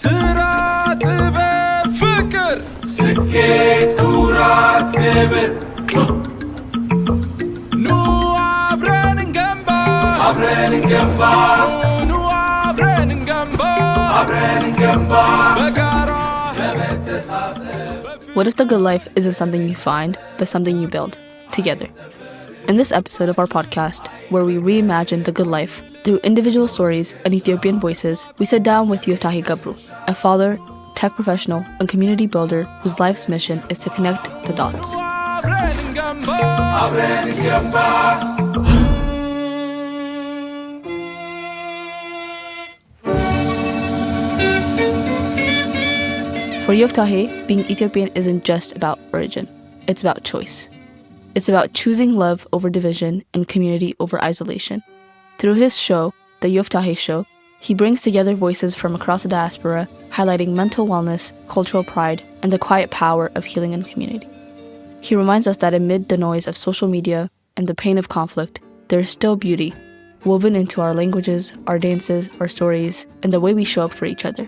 ስራ ጥበብ ፍቅር ስኬት ኩራት ክብር ኑ አብረን እንገንባ ኑ አብረን እንገንባ በጋራ በመተሳሰብ What if the good life isn't something you find, but something you build together? In this episode of our podcast, where we reimagine the good life through individual stories and Ethiopian voices, we sit down with Yoftahe Gebru, a father, tech professional, and community builder whose life's mission is to connect the dots. For Yoftahe, being Ethiopian isn't just about origin, it's about choice. It's about choosing love over division and community over isolation. Through his show, The Yoftahe Show, he brings together voices from across the diaspora, highlighting mental wellness, cultural pride, and the quiet power of healing in community. He reminds us that amid the noise of social media and the pain of conflict, there is still beauty, woven into our languages, our dances, our stories, and the way we show up for each other.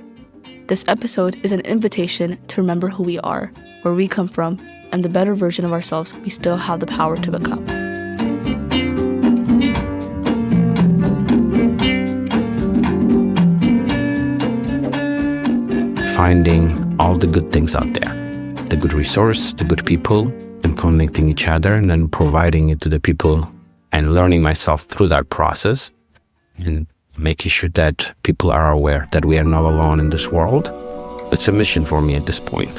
This episode is an invitation to remember who we are, where we come from, and the better version of ourselves we still have the power to become. Finding all the good things out there, the good resource, the good people, and connecting each other and then providing it to the people and learning myself through that process and making sure that people are aware that we are not alone in this world. It's a mission for me at this point.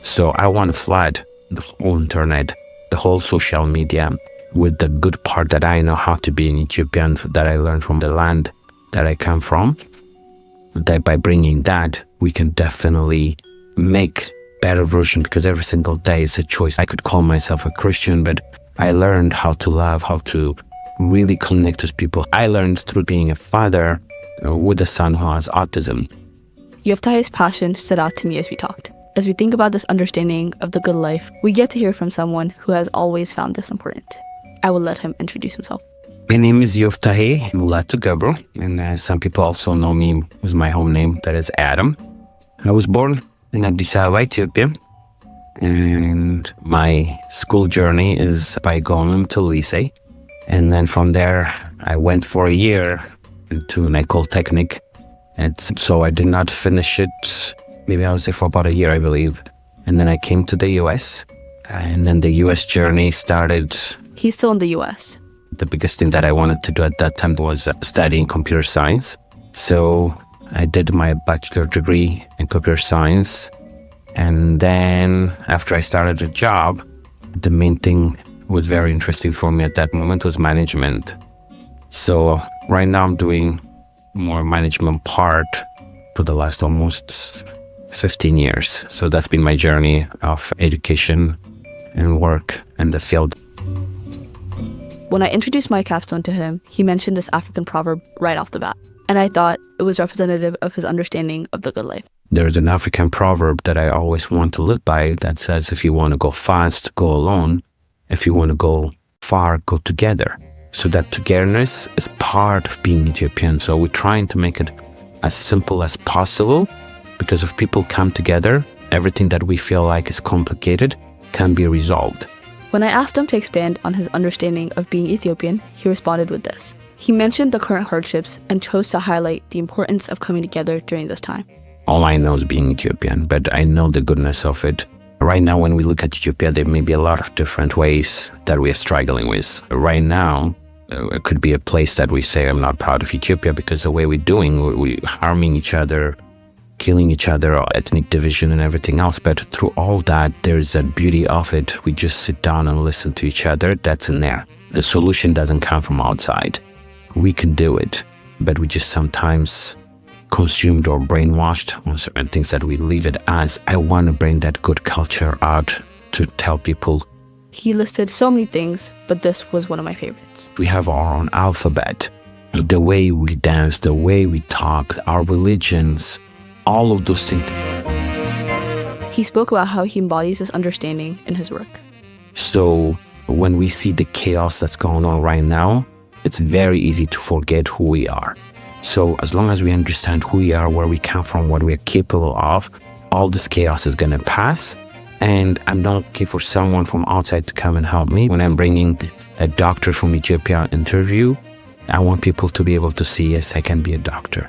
So I want to flood the whole internet, the whole social media with the good part that I know how to be an Ethiopian, that I learned from the land that I come from. That by bringing that, we can definitely make better version, because every single day is a choice. I could call myself a Christian, but I learned how to love, how to really connect with people. I learned through being a father with a son who has autism. Yoftahe's passion stood out to me as we talked. As we think about this understanding of the good life, we get to hear from someone who has always found this important. I will let him introduce himself. My name is Yoftahe Lycée Guebre, and some people also know me with my home name, that is Adam. I was born in Addis Ababa, Ethiopia, and my school journey is by going to Lycée. And then from there, I went for a year into an Polytechnic, and so I did not finish it. Maybe I was there for about a year, I believe. And then I came to the US, and then the US journey started. He's still in the US. The biggest thing that I wanted to do at that time was studying computer science. So I did my bachelor degree in computer science. And then after I started a job, the main thing was very interesting for me at that moment was management. So right now I'm doing more management part for the last almost 15 years. So that's been my journey of education and work in the field. When I introduced my capstone to him, he mentioned this African proverb right off the bat, and I thought it was representative of his understanding of the good life. There's an African proverb that I always want to live by that says, if you want to go fast, go alone. If you want to go far, go together. So that togetherness is part of being Ethiopian. So we're trying to make it as simple as possible, because if people come together, everything that we feel like is complicated can be resolved. When I asked him to expand on his understanding of being Ethiopian, he responded with this. He mentioned the current hardships and chose to highlight the importance of coming together during this time. All I know is being Ethiopian, but I know the goodness of it. Right now, when we look at Ethiopia, there may be a lot of different ways that we are struggling with. Right now, it could be a place that we say, I'm not proud of Ethiopia, because the way we're doing, we're harming each other, killing each other, ethnic division and everything else. But through all that, there's that beauty of it. We just sit down and listen to each other. That's in there. The solution doesn't come from outside. We can do it, but we just sometimes consumed or brainwashed on certain things that we leave it as. I want to bring that good culture out to tell people. He listed so many things, but this was one of my favorites. We have our own alphabet. The way we dance, the way we talk, our religions, all of those things. He spoke about how he embodies this understanding in his work. So when we see the chaos that's going on right now, it's very easy to forget who we are. So as long as we understand who we are, where we come from, what we're capable of, all this chaos is going to pass. And I'm not looking for someone from outside to come and help me. When I'm bringing a doctor from Ethiopia interview, I want people to be able to see, yes, I can be a doctor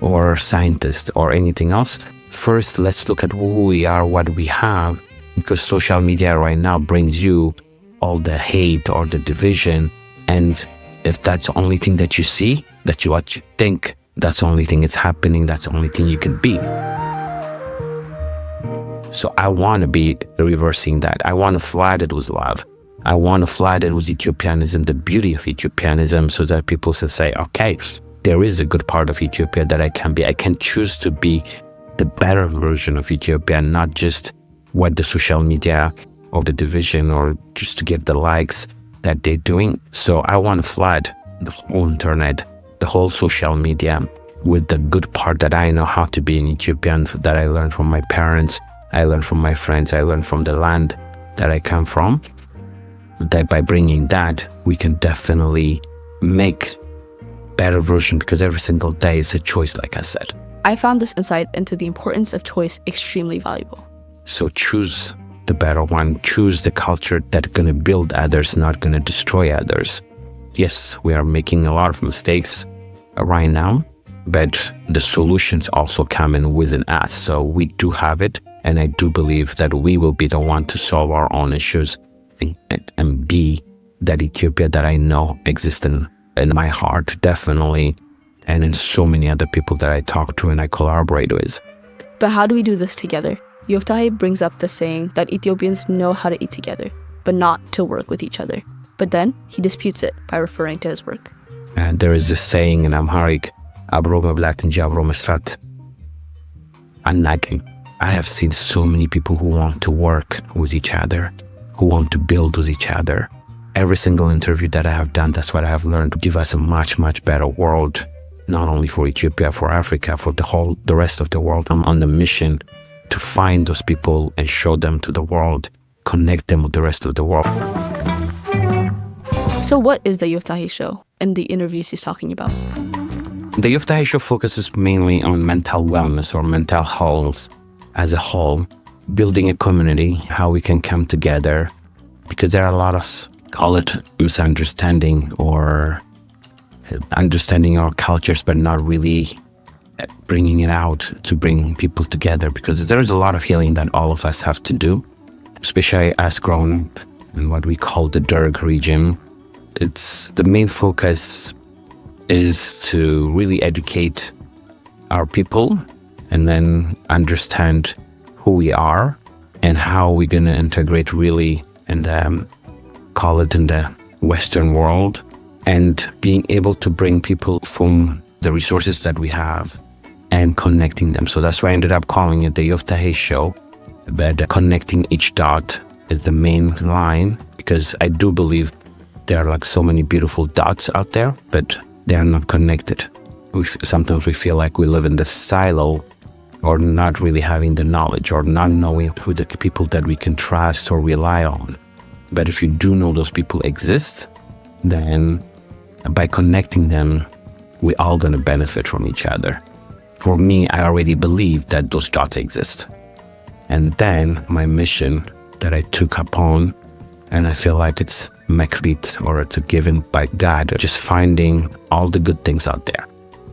or scientist or anything else. First, let's look at who we are, what we have, because social media right now brings you all the hate or the division. And if that's the only thing that you see, that's what you think, that's the only thing that's happening, that's the only thing you can be. So I want to be reversing that. I want to flood it with love. I want to flood it with Ethiopianism, the beauty of Ethiopianism, so that people can say, okay, there is a good part of Ethiopia that I can be. I can choose to be the better version of Ethiopia, not just what the social media or the division or just to get the likes that they're doing. So I want to flood the whole internet, the whole social media with the good part that I know how to be an Ethiopian, that I learned from my parents, I learned from my friends, I learned from the land that I come from. That by bringing that, we can definitely make better version, because every single day is a choice, like I said. I found this insight into the importance of choice extremely valuable. So choose the better one, choose the culture that's going to build others, not going to destroy others. Yes, we are making a lot of mistakes right now, but the solutions also come in within us. So we do have it, and I do believe that we will be the one to solve our own issues and be that Ethiopia that I know exists in my heart, definitely, and in so many other people that I talk to and I collaborate with. But how do we do this together? Yoftahe brings up the saying that Ethiopians know how to eat together, but not to work with each other. But then he disputes it by referring to his work. And there is this saying in Amharic, አብሮ መብላት እንጂ አብሮ መስራት አናውቅም. I have seen so many people who want to work with each other, who want to build with each other. Every single interview that I have done, that's what I have learned, to give us a much, much better world, not only for Ethiopia, for Africa, for the rest of the world. I'm on the mission to find those people and show them to the world, connect them with the rest of the world. So what is the Yoftahe show and the interviews he's talking about? The Yoftahe show focuses mainly on mental wellness or mental health as a whole, building a community, how we can come together, because there are a lot of, call it misunderstanding or understanding our cultures, but not really bringing it out to bring people together, because there is a lot of healing that all of us have to do, especially as grown up in what we call the Derg region. It's the main focus is to really educate our people and then understand who we are and how we're going to integrate really in the, call it in the Western world, and being able to bring people from the resources that we have and connecting them. So that's why I ended up calling it the Yoftahe show, but connecting each dot is the main line, because I do believe there are like so many beautiful dots out there, but they are not connected. Sometimes we feel like we live in this silo, or not really having the knowledge, or not knowing who the people that we can trust or rely on. But if you do know those people exist, then by connecting them, we're all going to benefit from each other. For me, I already believe that those dots exist. And then my mission that I took upon, and I feel like it's maklit, or it's given by God, just finding all the good things out there,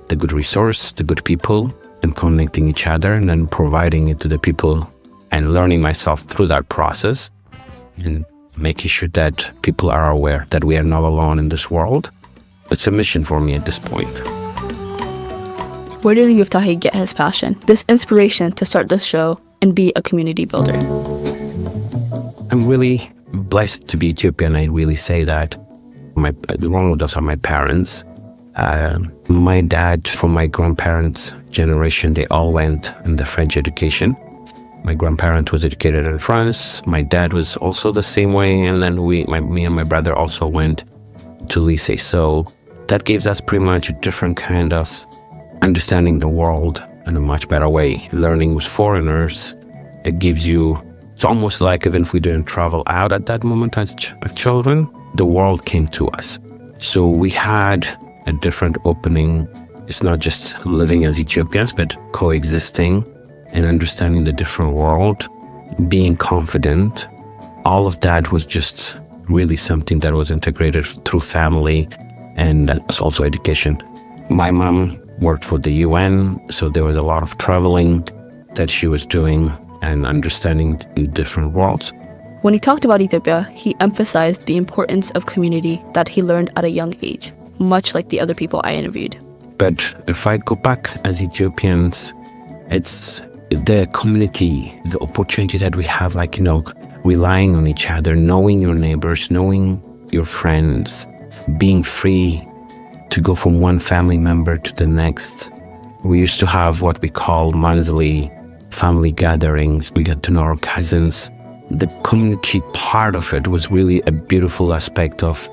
the good resource, the good people, and connecting each other, and then providing it to the people, and learning myself through that process, and making sure that people are aware that we are not alone in this world. It's a mission for me at this point. Where did Yoftahe get his passion, this inspiration to start this show and be a community builder? I'm really blessed to be Ethiopian. I really say that. The role models are my parents. My dad, from my grandparents' generation, they all went in the French education. My grandparent was educated in France. My dad was also the same way. And then me and my brother also went to Lycée. So that gives us pretty much a different kind of understanding the world in a much better way. Learning with foreigners, it gives you, it's almost like even if we didn't travel out at that moment as children, the world came to us. So we had a different opening It's not just living as Ethiopians, but coexisting and understanding the different world, being confident. All of that was just really something that was integrated through family and also education. My mom worked for the UN, so there was a lot of traveling that she was doing and understanding the different worlds. When he talked about Ethiopia, he emphasized the importance of community that he learned at a young age, much like the other people I interviewed. But if I go back as Ethiopians, it's the community, the opportunity that we have, like, relying on each other, knowing your neighbors, knowing your friends, being free to go from one family member to the next. We used to have what we call monthly family gatherings. We got to know our cousins. The community part of it was really a beautiful aspect of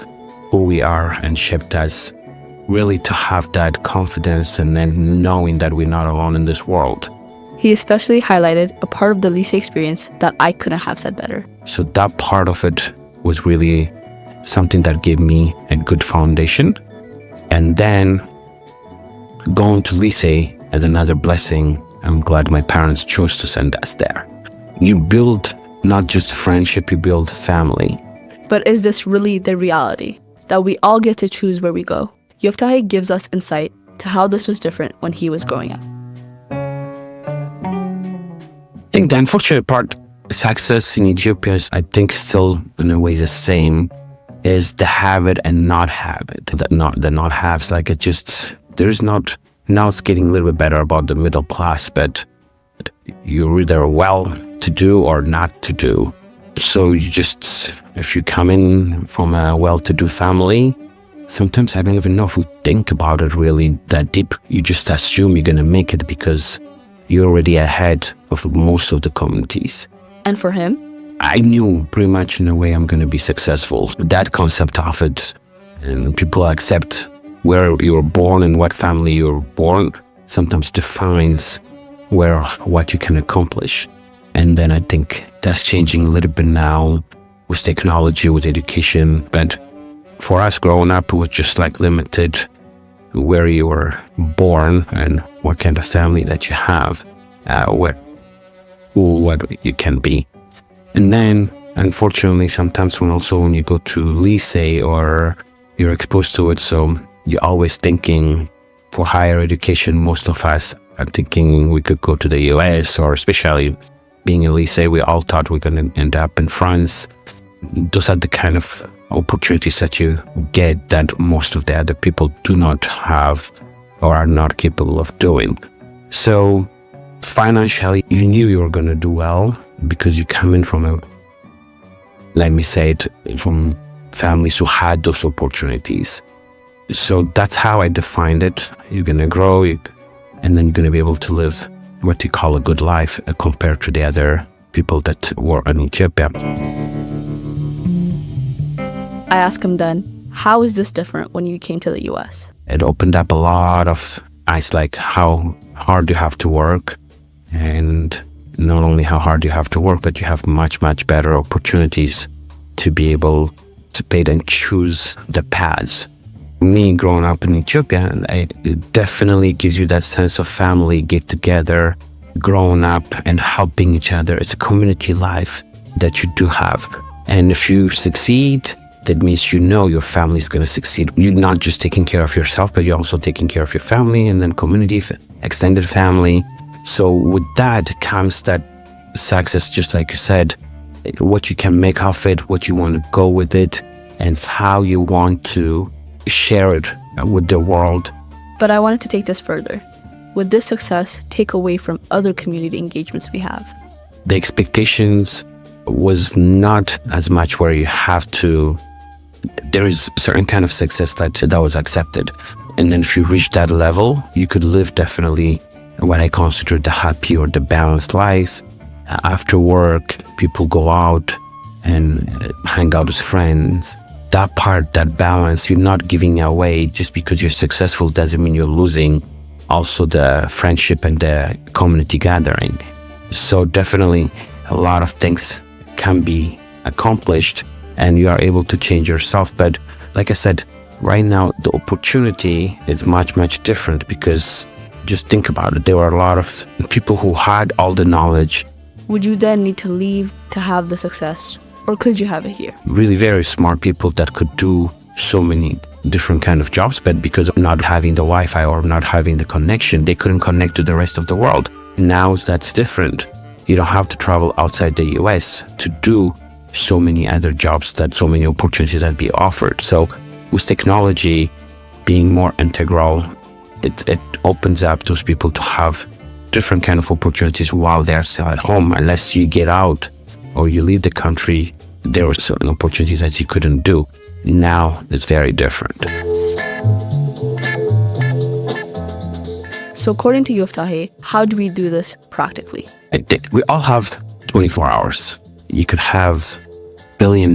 who we are and shaped us, really to have that confidence and then knowing that we're not alone in this world. He especially highlighted a part of the Lycée experience that I couldn't have said better. So that part of it was really something that gave me a good foundation. And then going to Lycée as another blessing. I'm glad my parents chose to send us there. You build not just friendship, you build family. But is this really the reality, that we all get to choose where we go? Yoftahe gives us insight to how this was different when he was growing up. I think the unfortunate part, success in Ethiopia is, I think, still in a way the same, is the have it and not have it. The not haves, like it just, there's not, now it's getting a little bit better about the middle class, but you're either well to do or not to do. So you just, if you come in from a well-to-do family, sometimes I don't even know if we think about it really that deep. You just assume you're going to make it because you're already ahead of most of the communities. And for him? I knew pretty much in a way I'm going to be successful. That concept of it, and people accept where you were born and what family you were born, sometimes defines what you can accomplish. And then I think that's changing a little bit now with technology, with education. But for us growing up, it was just like limited where you were born and what kind of family that you have, what you can be. And then, unfortunately, sometimes when you go to Lycée or you're exposed to it, so you're always thinking for higher education, most of us are thinking we could go to the US, or especially being in Lycée, we all thought we're going to end up in France. Those are the kind of opportunities that you get that most of the other people do not have or are not capable of doing. So financially, you knew you were going to do well because you come in from from families who had those opportunities. So that's how I defined it. You're going to grow, and then you're going to be able to live what you call a good life compared to the other people that were in Ethiopia. I asked him then, how is this different when you came to the US? It opened up a lot of eyes, like how hard you have to work, and not only how hard you have to work, but you have much, much better opportunities to be able to pick and choose the paths. Me growing up in Ethiopia, it definitely gives you that sense of family, get together, growing up and helping each other. It's a community life that you do have. And if you succeed, that means your family is going to succeed. You're not just taking care of yourself, but you're also taking care of your family and then community, extended family. So with that comes that success, just like you said, what you can make of it, what you want to go with it, and how you want to share it with the world. But I wanted to take this further. Would this success take away from other community engagements we have? The expectations was not as much where you have to, there is a certain kind of success that was accepted. And then if you reach that level, you could live definitely what I consider the happy or the balanced lives. After work, people go out and hang out with friends. That part, that balance, you're not giving away. Just because you're successful doesn't mean you're losing also the friendship and the community gathering. So definitely a lot of things can be accomplished and you are able to change yourself. But like I said, Right now, the opportunity is much, much different because just think about it. There were a lot of people who had all the knowledge. Would you then need to leave to have the success, or could you have it here? Really very smart people that could do so many different kind of jobs, but because of not having the Wi-Fi or not having the connection, they couldn't connect to the rest of the world. Now that's different. You don't have to travel outside the US to do so many other jobs, that so many opportunities that be offered. So with technology being more integral, it opens up those people to have different kind of opportunities while they're still at home. Unless you get out or you leave the country, there were certain opportunities that you couldn't do. Now it's very different. So according to Yoftahe, how do we do this practically? I think we all have 24 hours. You could have $1 billion.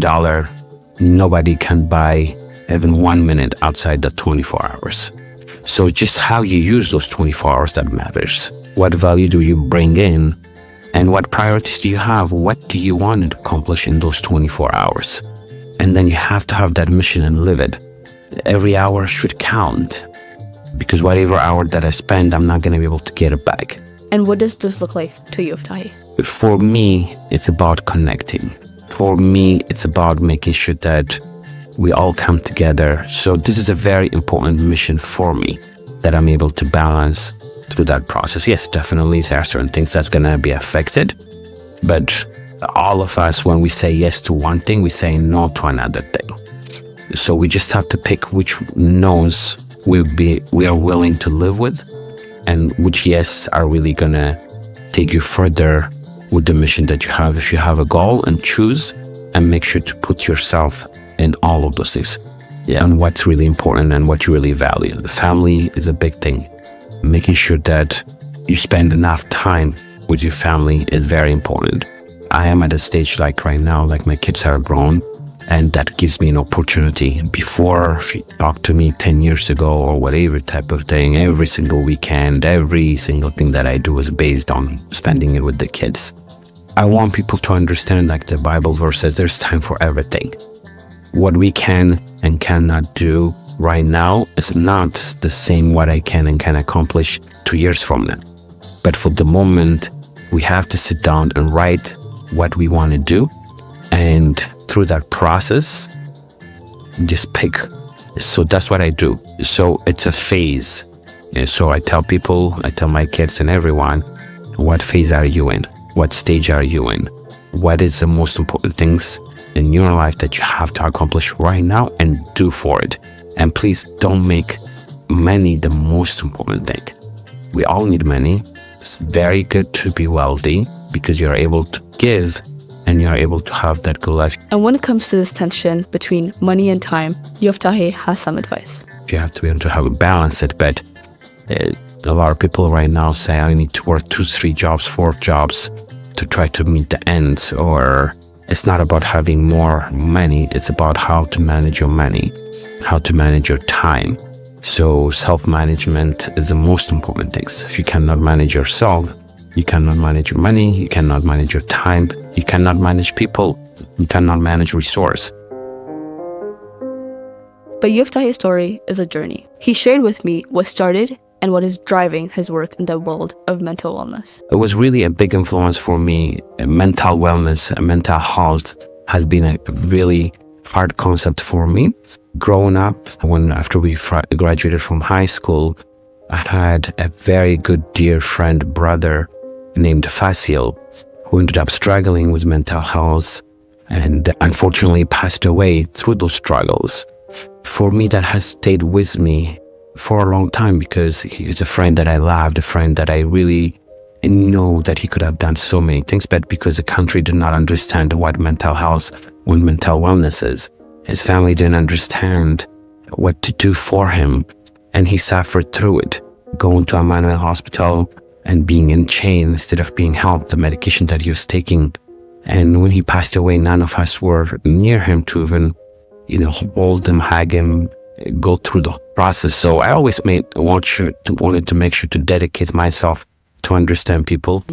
Nobody can buy even 1 minute outside the 24 hours. So just how you use those 24 hours that matters. What value do you bring in? And what priorities do you have? What do you want to accomplish in those 24 hours? And then you have to have that mission and live it. Every hour should count, because whatever hour that I spend, I'm not going to be able to get it back. And what does this look like to Yoftahe? For me, it's about connecting. For me, it's about making sure that we all come together. So this is a very important mission for me that I'm able to balance through that process. Yes, definitely there are certain things that's going to be affected, but all of us, when we say yes to one thing, we say no to another thing. So we just have to pick which no's we are willing to live with, and which yes are really going to take you further with the mission that you have. If you have a goal, and choose and make sure to put yourself in all of those things. Yeah. And what's really important and what you really value. The family is a big thing. Making sure that you spend enough time with your family is very important. I am at a stage like right now, like my kids are grown, and that gives me an opportunity. Before, if you talked to me 10 years ago or whatever type of thing, every single weekend, every single thing that I do is based on spending it with the kids. I want people to understand, like the Bible verse says, there's time for everything. What we can and cannot do right now is not the same what I can and can accomplish 2 years from now. But for the moment, we have to sit down and write what we want to do, and through that process, just pick. So that's what I do. So it's a phase. So I tell people, I tell my kids and everyone, what phase are you in? What stage are you in? What is the most important things in your life that you have to accomplish right now and do for it? And please don't make money the most important thing. We all need money. It's very good to be wealthy because you're able to give and you're able to have that good life. And when it comes to this tension between money and time, Yoftahe has some advice. You have to be able to have a balance it, but a lot of people right now say I need to work 2, 3 jobs, 4 jobs to try to meet the ends. Or it's not about having more money, it's about how to manage your money, how to manage your time. So self-management is the most important thing. If you cannot manage yourself, you cannot manage your money, you cannot manage your time, you cannot manage people, you cannot manage resource. But Yoftahe's story is a journey. He shared with me what started and what is driving his work in the world of mental wellness. It was really a big influence for me. Mental wellness and mental health has been a really hard concept for me. Growing up, after we graduated from high school, I had a very good dear friend, brother named Fasil, who ended up struggling with mental health and unfortunately passed away through those struggles. For me, that has stayed with me for a long time because he's a friend that I loved, a friend that I really know that he could have done so many things, but because the country did not understand what mental health, what mental wellness is, his family didn't understand what to do for him, and he suffered through it, going to a mental hospital and being in chain instead of being helped, the medication that he was taking. And when he passed away, none of us were near him to even, hold him, hug him, go through the process. So I always wanted to make sure to dedicate myself to understand people.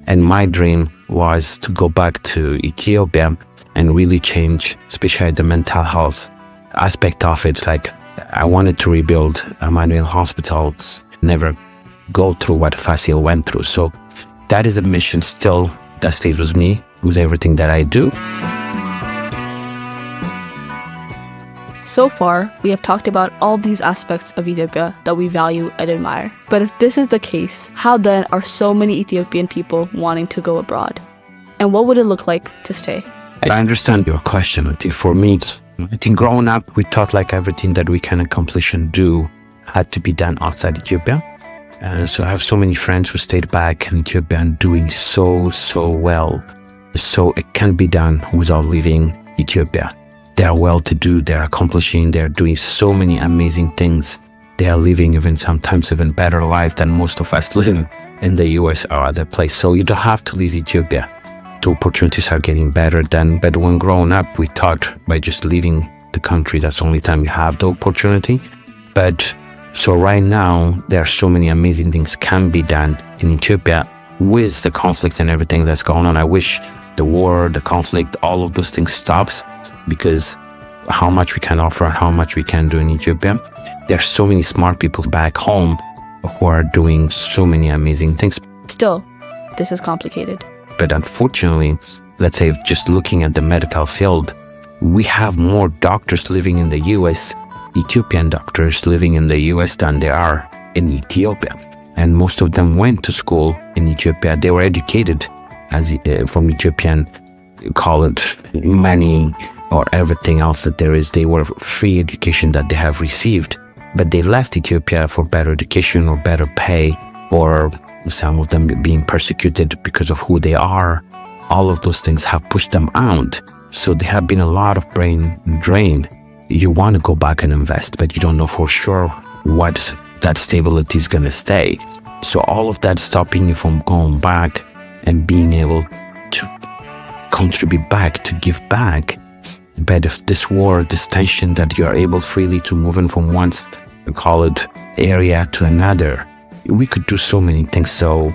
And my dream was to go back to Ethiopia and really change, especially the mental health aspect of it. Like, I wanted to rebuild Emmanuel Hospital, never go through what Fasil went through. So that is a mission still that stays with me, with everything that I do. So far, we have talked about all these aspects of Ethiopia that we value and admire. But if this is the case, how then are so many Ethiopian people wanting to go abroad? And what would it look like to stay? I understand your question. For me, I think growing up, we thought like everything that we can accomplish and do had to be done outside Ethiopia. So I have so many friends who stayed back in Ethiopia and doing so well. So it can be done without leaving Ethiopia. They are well-to-do, they're accomplishing, they're doing so many amazing things. They are living sometimes even better life than most of us live in the US or other place. So you don't have to leave Ethiopia. The opportunities are getting better but when growing up, we thought by just leaving the country, that's the only time you have the opportunity. But so right now, there are so many amazing things can be done in Ethiopia with the conflict and everything that's going on. I wish the war, the conflict, all of those things stops, because how much we can offer, how much we can do in Ethiopia. There are so many smart people back home who are doing so many amazing things. Still, this is complicated. But unfortunately, let's say just looking at the medical field, we have more doctors living in the US, Ethiopian doctors living in the US than there are in Ethiopia. And most of them went to school in Ethiopia. They were educated from Ethiopian, call it money or everything else that there is. They were free education that they have received, but they left Ethiopia for better education or better pay, or some of them being persecuted because of who they are. All of those things have pushed them out. So there have been a lot of brain drain. You want to go back and invest, but you don't know for sure what that stability is going to stay. So all of that stopping you from going back and being able to contribute back, to give back. But if this war, this tension that you are able freely to move in from one, call it area to another, we could do so many things. So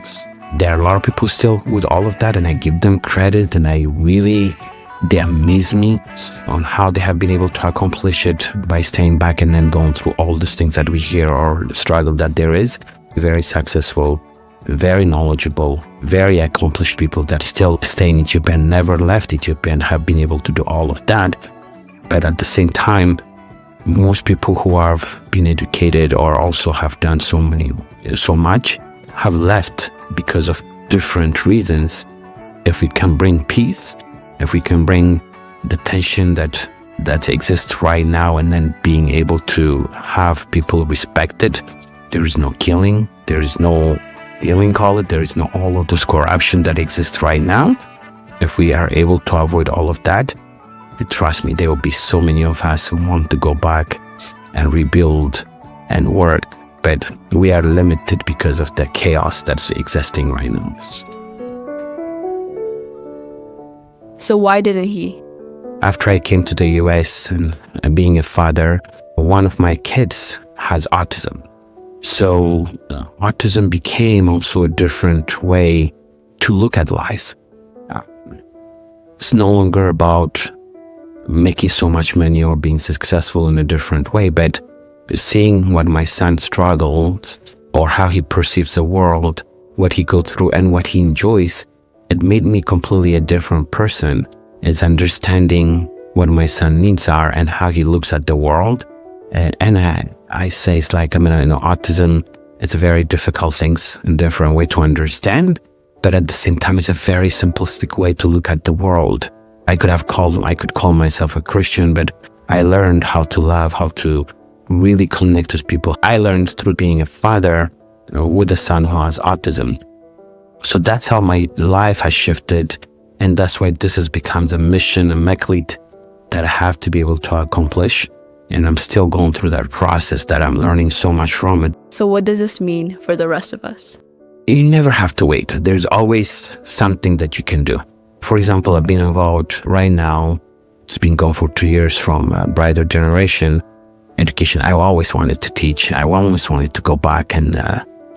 there are a lot of people still with all of that, and I give them credit, and they amaze me on how they have been able to accomplish it by staying back and then going through all these things that we hear or the struggle that there is. Very successful, very knowledgeable, very accomplished people that still stay in Ethiopia and never left Ethiopia and have been able to do all of that. But at the same time, most people who have been educated or also have done so much have left because of different reasons. If we can bring peace, if we can bring the tension that exists right now, and then being able to have people respected, there is no killing, there is no healing, call it, there is no all of this corruption that exists right now. If we are able to avoid all of that, trust me, there will be so many of us who want to go back and rebuild and work, but we are limited because of the chaos that's existing right now. So why didn't he? After I came to the US and being a father, one of my kids has autism. So autism became also a different way to look at life. It's no longer about making so much money or being successful in a different way, but seeing what my son struggled or how he perceives the world, what he goes through and what he enjoys, it made me completely a different person. It's understanding what my son needs are and how he looks at the world. And I say it's like, autism, it's a very difficult things, a different way to understand, but at the same time, it's a very simplistic way to look at the world. I could call myself a Christian, but I learned how to love, how to really connect with people. I learned through being a father with a son who has autism. So that's how my life has shifted. And that's why this has become a mission, a meklit that I have to be able to accomplish. And I'm still going through that process that I'm learning so much from it. So what does this mean for the rest of us? You never have to wait. There's always something that you can do. For example, I've been involved right now. It's been going for 2 years from brighter generation education. I always wanted to teach. I always wanted to go back and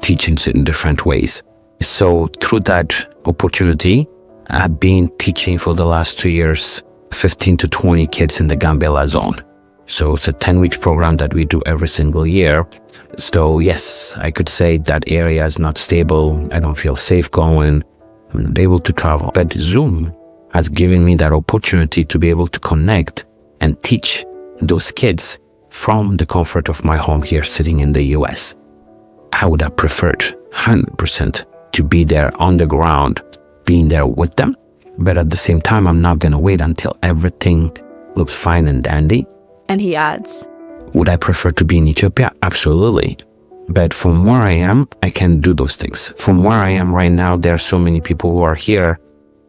teach in different ways. So through that opportunity, I've been teaching for the last 2 years, 15 to 20 kids in the Gambela zone. So it's a 10-week program that we do every single year. So yes, I could say that area is not stable. I don't feel safe going. I'm not able to travel. But Zoom has given me that opportunity to be able to connect and teach those kids from the comfort of my home here sitting in the US. I would have preferred 100% to be there on the ground, being there with them. But at the same time, I'm not going to wait until everything looks fine and dandy. And he adds, would I prefer to be in Ethiopia? Absolutely. But from where I am, I can do those things. From where I am right now, there are so many people who are here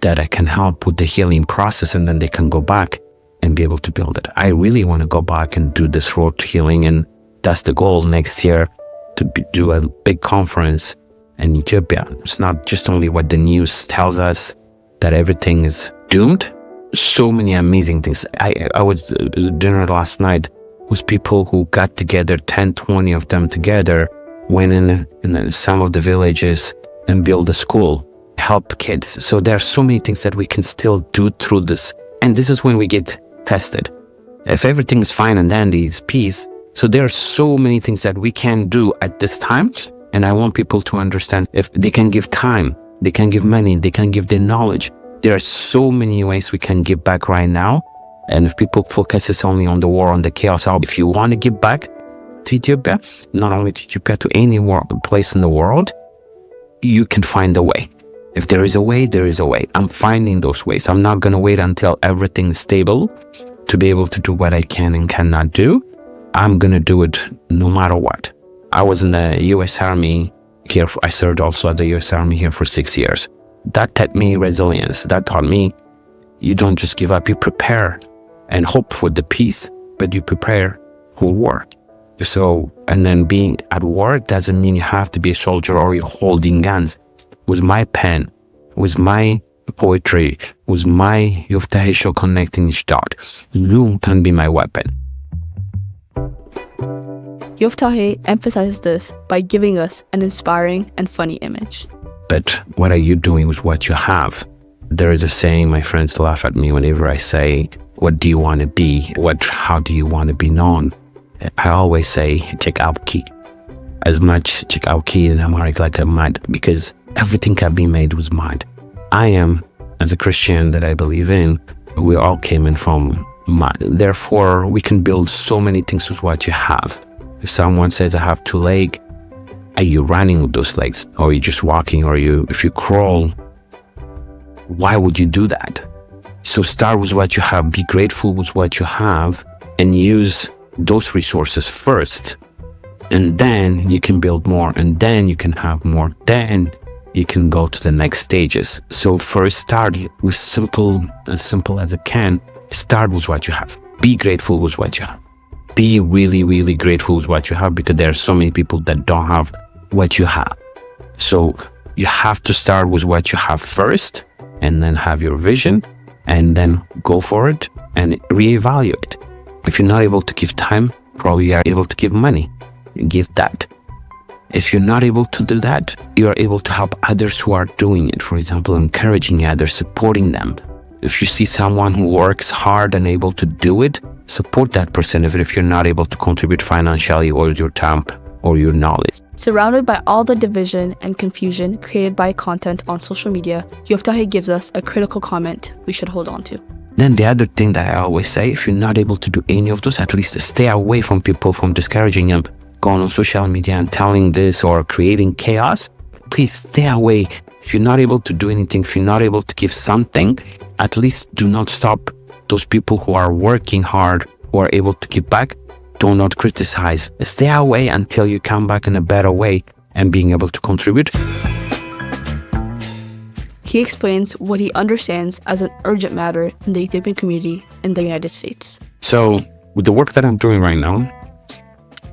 that I can help with the healing process, and then they can go back and be able to build it. I really want to go back and do this road to healing, and that's the goal next year, to do a big conference in Ethiopia. It's not just only what the news tells us, that everything is doomed. So many amazing things. I was at dinner last night with people who got together, 10, 20 of them together, went in some of the villages and built a school, help kids. So there are so many things that we can still do through this. And this is when we get tested. If everything is fine and dandy, it's peace. So there are so many things that we can do at this time. And I want people to understand, if they can give time, they can give money, they can give their knowledge. There are so many ways we can give back right now. And if people focus only on the war, on the chaos, if you want to give back to Ethiopia, not only to Ethiopia, to any place in the world, you can find a way. If there is a way, there is a way. I'm finding those ways. I'm not going to wait until everything is stable to be able to do what I can and cannot do. I'm going to do it no matter what. I was in the U.S. Army here. I served also at the U.S. Army here for 6 years. That taught me resilience. That taught me you don't just give up. You prepare and hope for the peace, but you prepare for war. So, and then being at war doesn't mean you have to be a soldier or you're holding guns. With my pen, with my poetry, with my Yoftahe show connecting each dot, you can be my weapon. Yoftahe emphasizes this by giving us an inspiring and funny image. But what are you doing with what you have? There is a saying, my friends laugh at me whenever I say, what do you want to be? How do you want to be known? I always say, check out key. As much check out key in Amharic like a mud, because everything can be made with mud. I am, as a Christian that I believe in, we all came in from mud. Therefore, we can build so many things with what you have. If someone says, I have 2 legs, are you running with those legs? Or are you just walking? Or if you crawl, why would you do that? So start with what you have, be grateful with what you have, and use those resources first. And then you can build more, and then you can have more. Then you can go to the next stages. So first start with as simple as it can. Start with what you have. Be grateful with what you have. Be really, really grateful with what you have, because there are so many people that don't have what you have. So you have to start with what you have first, and then have your vision, and then go for it and reevaluate. If you're not able to give time, probably you are able to give money. Give that. If you're not able to do that, you are able to help others who are doing it. For example, encouraging others, supporting them. If you see someone who works hard and able to do it, support that person, even if you're not able to contribute financially or your time or your knowledge. Surrounded by all the division and confusion created by content on social media, Yoftahe gives us a critical comment we should hold on to. Then the other thing that I always say, if you're not able to do any of those, at least stay away from people, from discouraging them, going on social media and telling this or creating chaos. Please stay away. If you're not able to do anything, if you're not able to give something, at least do not stop those people who are working hard, who are able to give back. Do not criticize. Stay away until you come back in a better way and being able to contribute. He explains what he understands as an urgent matter in the Ethiopian community in the United States. So with the work that I'm doing right now,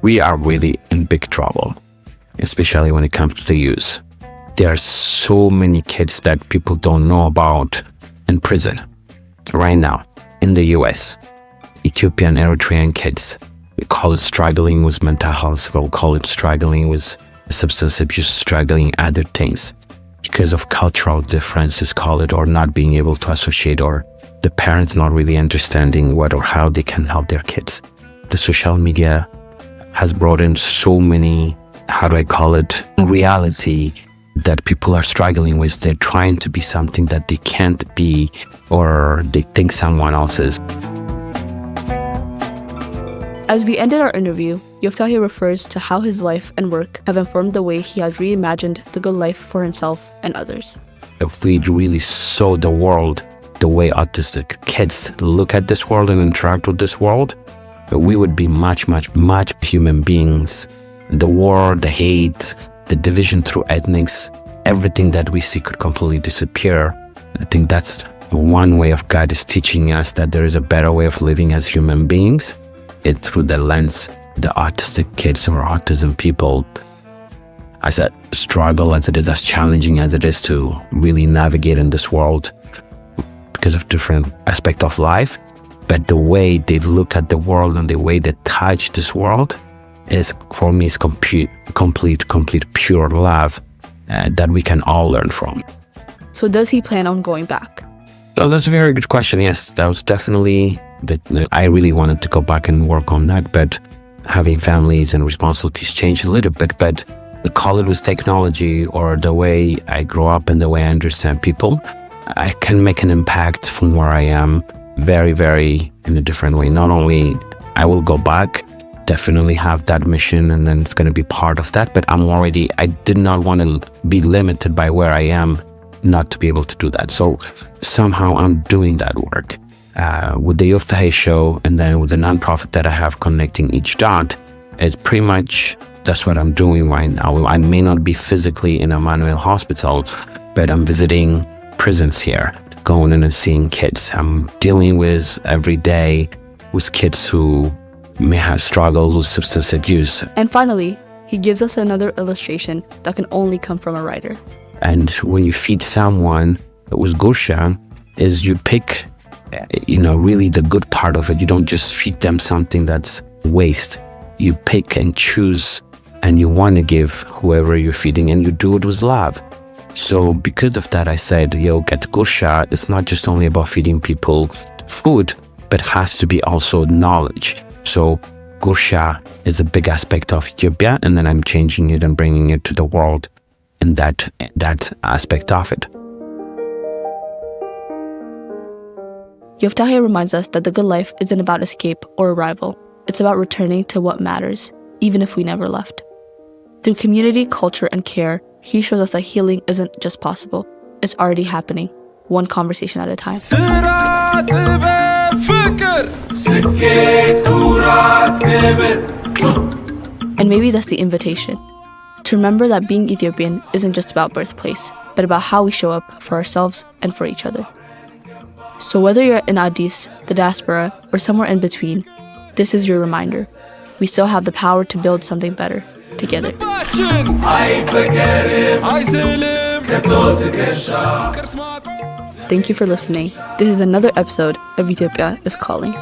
we are really in big trouble, especially when it comes to the youth. There are so many kids that people don't know about in prison right now in the US. Ethiopian, Eritrean kids. We call it struggling with mental health. We'll call it struggling with substance abuse, struggling other things. Because of cultural differences, call it, or not being able to associate, or the parents not really understanding what or how they can help their kids. the social media has brought in so many, how do I call it, reality that people are struggling with. They're trying to be something that they can't be, or they think someone else is. As we ended our interview, Yoftahe refers to how his life and work have informed the way he has reimagined the good life for himself and others. If we really saw the world the way autistic kids look at this world and interact with this world, we would be much human beings. The war, the hate, the division through ethnics, everything that we see could completely disappear. I think that's one way of God is teaching us that there is a better way of living as human beings. It through the lens, the autistic kids or autism people, as a struggle as it is, as challenging as it is to really navigate in this world because of different aspects of life. But the way they look at the world and the way they touch this world is, for me, is complete pure love that we can all learn from. So does he plan on going back? So that's a very good question. Yes, that was definitely that I really wanted to go back and work on that, but having families and responsibilities changed a little bit. But call it with technology or the way I grow up and the way I understand people, I can make an impact from where I am very in a different way. Not only I will go back, definitely have that mission, and then it's going to be part of that, but I did not want to be limited by where I am not to be able to do that. So somehow I'm doing that work with the Yoftahe show, and then with the nonprofit that I have connecting each dot. It's pretty much that's what I'm doing right now. I may not be physically in a manual hospital, but I'm visiting prisons here, going in and seeing kids. I'm dealing with every day with kids who may have struggled with substance abuse. And finally, he gives us another illustration that can only come from a writer. And when you feed someone with gursha, is you pick, really the good part of it. You don't just feed them something that's waste. You pick and choose, and you want to give whoever you're feeding, and you do it with love. So because of that, I said, get gursha. It's not just only about feeding people food, but has to be also knowledge. So gursha is a big aspect of Ethiopia, and then I'm changing it and bringing it to the world in that aspect of it. Yoftahe reminds us that the good life isn't about escape or arrival. It's about returning to what matters, even if we never left. Through community, culture, and care, he shows us that healing isn't just possible. It's already happening, one conversation at a time. And maybe that's the invitation. To remember that being Ethiopian isn't just about birthplace, but about how we show up for ourselves and for each other. So whether you're in Addis, the diaspora, or somewhere in between, this is your reminder. We still have the power to build something better together. Thank you for listening. This is another episode of Ethiopia is Calling.